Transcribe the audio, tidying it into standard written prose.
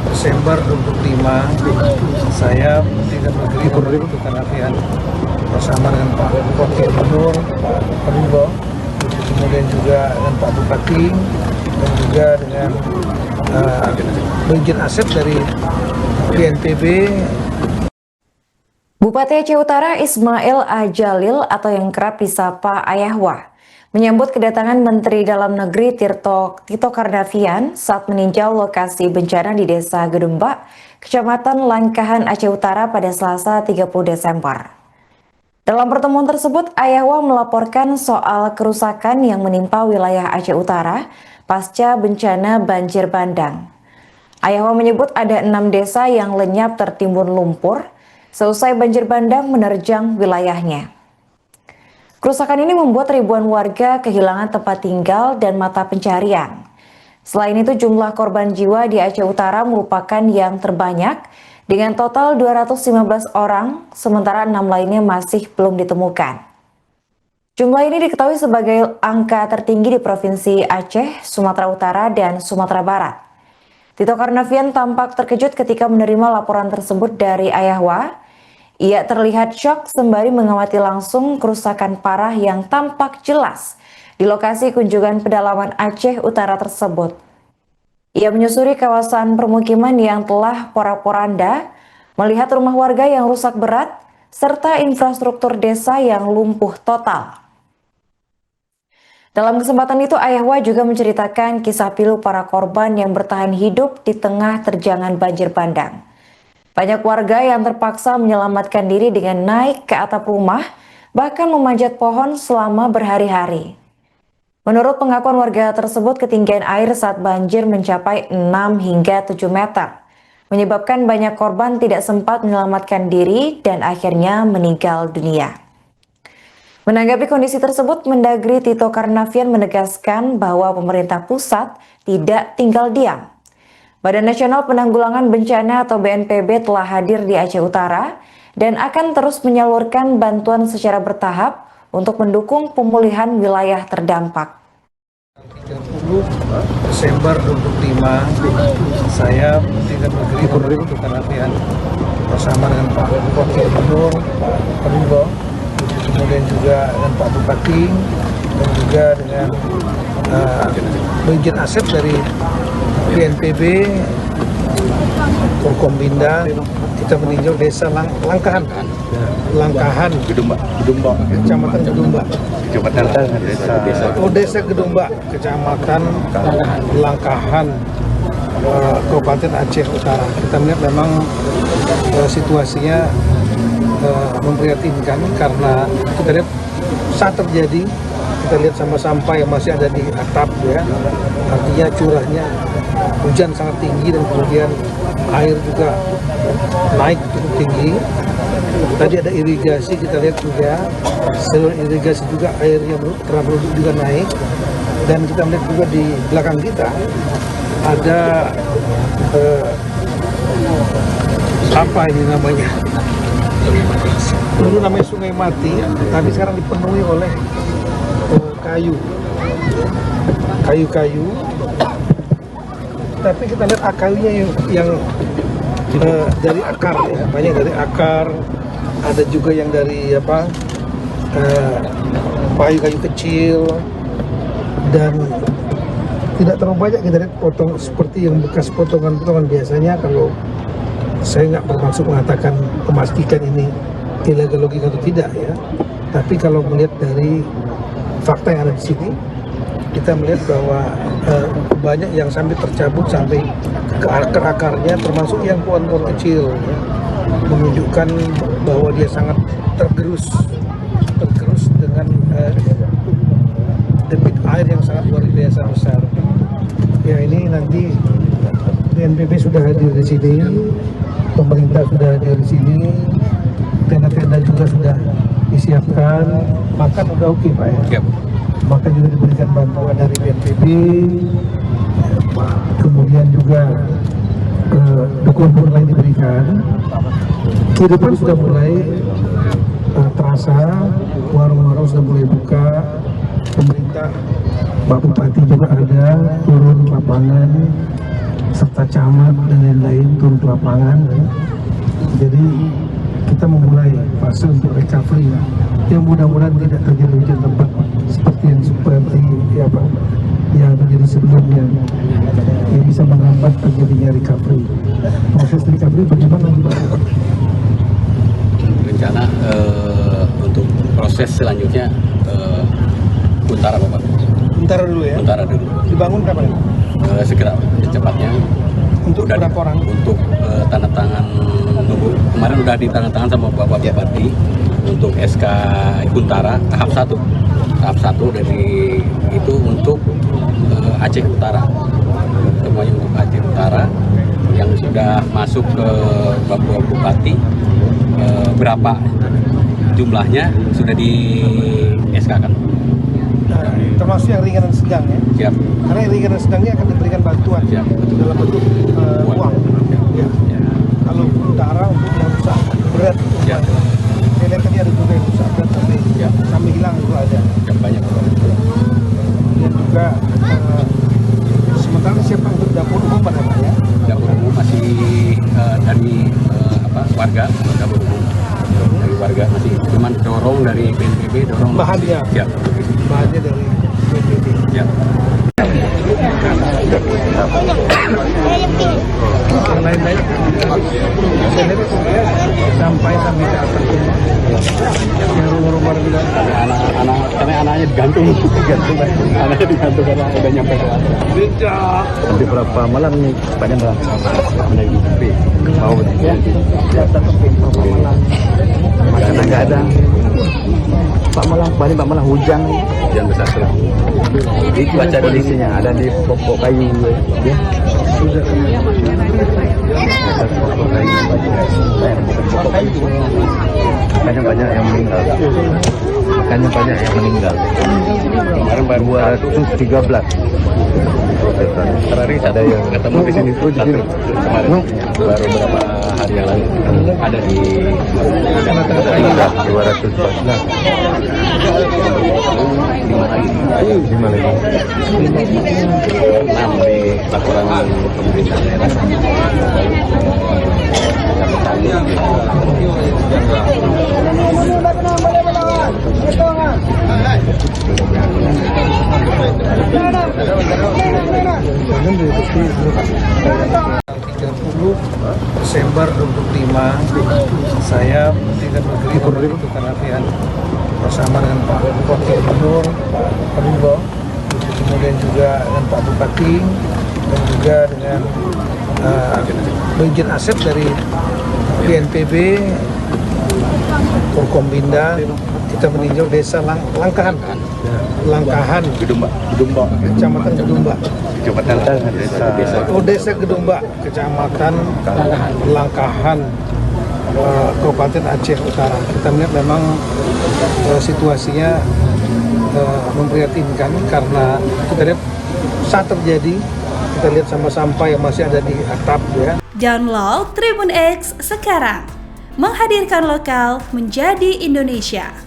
Desember 25 saya Menteri Negeri Ketenagakerjaan bersama dengan Pak Wakil Gubernur Pak Ridho, kemudian juga dengan Pak Bupati dan juga dengan Dirjen Aset dari BNPB. Bupati Aceh Utara Ismail Ajalil atau yang kerap disapa Ayahwa menyambut kedatangan Menteri Dalam Negeri Tito Karnavian saat meninjau lokasi bencana di Desa Gedumba, Kecamatan Langkahan, Aceh Utara pada Selasa 30 Desember. Dalam pertemuan tersebut, Ayahwa melaporkan soal kerusakan yang menimpa wilayah Aceh Utara pasca bencana banjir bandang. Ayahwa menyebut ada 6 desa yang lenyap tertimbun lumpur seusai banjir bandang menerjang wilayahnya. Kerusakan ini membuat ribuan warga kehilangan tempat tinggal dan mata pencarian. Selain itu, jumlah korban jiwa di Aceh Utara merupakan yang terbanyak dengan total 215 orang, sementara 6 lainnya masih belum ditemukan. Jumlah ini diketahui sebagai angka tertinggi di Provinsi Aceh, Sumatera Utara, dan Sumatera Barat. Tito Karnavian tampak terkejut ketika menerima laporan tersebut dari Ayahwa. Ia terlihat syok sembari mengamati langsung kerusakan parah yang tampak jelas di lokasi kunjungan pedalaman Aceh Utara tersebut. Ia menyusuri kawasan permukiman yang telah porak-poranda, melihat rumah warga yang rusak berat, serta infrastruktur desa yang lumpuh total. Dalam kesempatan itu, Ayahwa juga menceritakan kisah pilu para korban yang bertahan hidup di tengah terjangan banjir bandang. Banyak warga yang terpaksa menyelamatkan diri dengan naik ke atap rumah, bahkan memanjat pohon selama berhari-hari. Menurut pengakuan warga tersebut, ketinggian air saat banjir mencapai 6 hingga 7 meter, menyebabkan banyak korban tidak sempat menyelamatkan diri dan akhirnya meninggal dunia. Menanggapi kondisi tersebut, Mendagri Tito Karnavian menegaskan bahwa pemerintah pusat tidak tinggal diam. Badan Nasional Penanggulangan Bencana atau BNPB telah hadir di Aceh Utara dan akan terus menyalurkan bantuan secara bertahap untuk mendukung pemulihan wilayah terdampak. 30 Desember 25 saya Menteri Negeri Ketenagakerjaan bersama dengan Pak Wakil Gubernur Pak Ridho, kemudian juga dengan Pak Bupati dan juga dengan Dirjen Aset dari BNPB, Forkombinda. Kita meninjau Desa Langkahan, Kecamatan Gedumba. Desa Gedumba, Kecamatan Langkahan, Kabupaten Aceh Utara. Kita melihat memang situasinya memprihatinkan karena kita lihat saat terjadi, kita lihat sampah-sampah yang masih ada di atap, ya, artinya curahnya hujan sangat tinggi dan kemudian air juga naik cukup tinggi. Tadi ada irigasi, kita lihat juga seluruh irigasi juga airnya terlalu juga naik, dan kita melihat juga di belakang kita ada apa ini namanya, dulu namanya Sungai Mati, tapi sekarang dipenuhi oleh kayu-kayu. Tapi kita lihat akarnya yang dari akar, ya, banyak dari akar, ada juga yang dari kayu-kayu kecil, dan tidak terlalu banyak kita lihat potong seperti yang bekas potongan-potongan. Biasanya kalau saya nggak bermaksud memastikan ini illegal logging atau tidak, ya, tapi kalau melihat dari fakta yang ada di sini, kita melihat bahwa banyak yang sampai tercabut sampai ke akar-akarnya, termasuk yang pohon-pohon kecil, ya, menunjukkan bahwa dia sangat tergerus dengan debit air yang sangat luar biasa besar. Ya, ini nanti BNPB sudah hadir di sini, pemerintah sudah hadir di sini, tenda-tenda juga sudah disiapkan, makan udah oke, Pak, ya. Makan juga diberikan bantuan dari BNPB, kemudian juga dukungan lain diberikan. Kehidupan sudah mulai terasa, warung-warung sudah mulai buka, pemerintah, Pak Bupati juga ada turun lapangan, serta camat dan lain-lain turun ke lapangan. Ya. Jadi kita memulai fase untuk recovery yang mudah-mudahan tidak terjadi hujan lebat seperti yang terjadi sebelumnya. Yang bisa menghambat terjadinya recovery. Proses recovery bagaimana Pak? Rencana untuk proses selanjutnya Kuntara Bapak. Kuntara dulu ya. Kuntara dulu. Dibangun kapan? Segera secepatnya. Untuk berapa orang? Untuk tanda tangan kemarin udah ditandatangan sama Bapak Bupati untuk SK Kuntara tahap 1. Tahap 1 dari itu untuk Aceh Utara. Semuanya untuk Aceh Utara yang sudah masuk ke Bapak Bupati. Berapa jumlahnya sudah di SK-kan. Termasuk yang ringan dan sedang ya. Siap. Karena yang ringan dan sedangnya akan diberikan bantuan. Siap. Dalam bentuk uang. Ya. Ya. Kalau Kuntara untuk yang rusak berat. Siap. Saya lihat tadi ada juga yang rusak berat tapi sampai hilang itu ada. Siap, banyak. Dan juga sementara siapa untuk dapur umum pada Pak ya? Dapur umum masih dari warga dapur umum dari warga masih cuman dorong dari BNPB dorong Bahannya. Siap. Bahannya dari BPD. Siap. Yang lain-lain saya lihat sampai ke atas yang rumah-rumah juga Anak-anak karena anaknya digantung anaknya digantung karena udah nyampe ke atas. Nanti berapa malam nih Pak Jendral? Mau ya berapa malam makanan nggak ada. Pak malam hujan. Hujan besar terus. Ini cuaca kondisinya ada di pokok kayu ya. sudah Pokok kayu pokok kayu. Makanya banyak yang meninggal. Kemarin baru 213. Terakhir Ada yang ketemu di sini tuh kemarin baru beberapa hari yang lalu ada di 214. 5 lagi. 6 di laporan pemerintah daerah. Desember 25 saya Menteri Dalam Negeri untuk Karnavian bersama dengan Pak Wakil Gubernur Pak Rimbo, kemudian juga dengan Pak Bupati dan juga dengan Dirjen Asep dari BNPB, Forkombinda. Kita meninjau desa Langkahan, Gedumba. Kecamatan Gedumba. Desa Gedumba, Kecamatan Langkahan, Kabupaten Aceh Utara. Kita melihat memang situasinya memprihatinkan karena kita lihat saat terjadi, kita lihat sampah-sampah yang masih ada di atap ya. Download Tribun X sekarang, menghadirkan lokal menjadi Indonesia.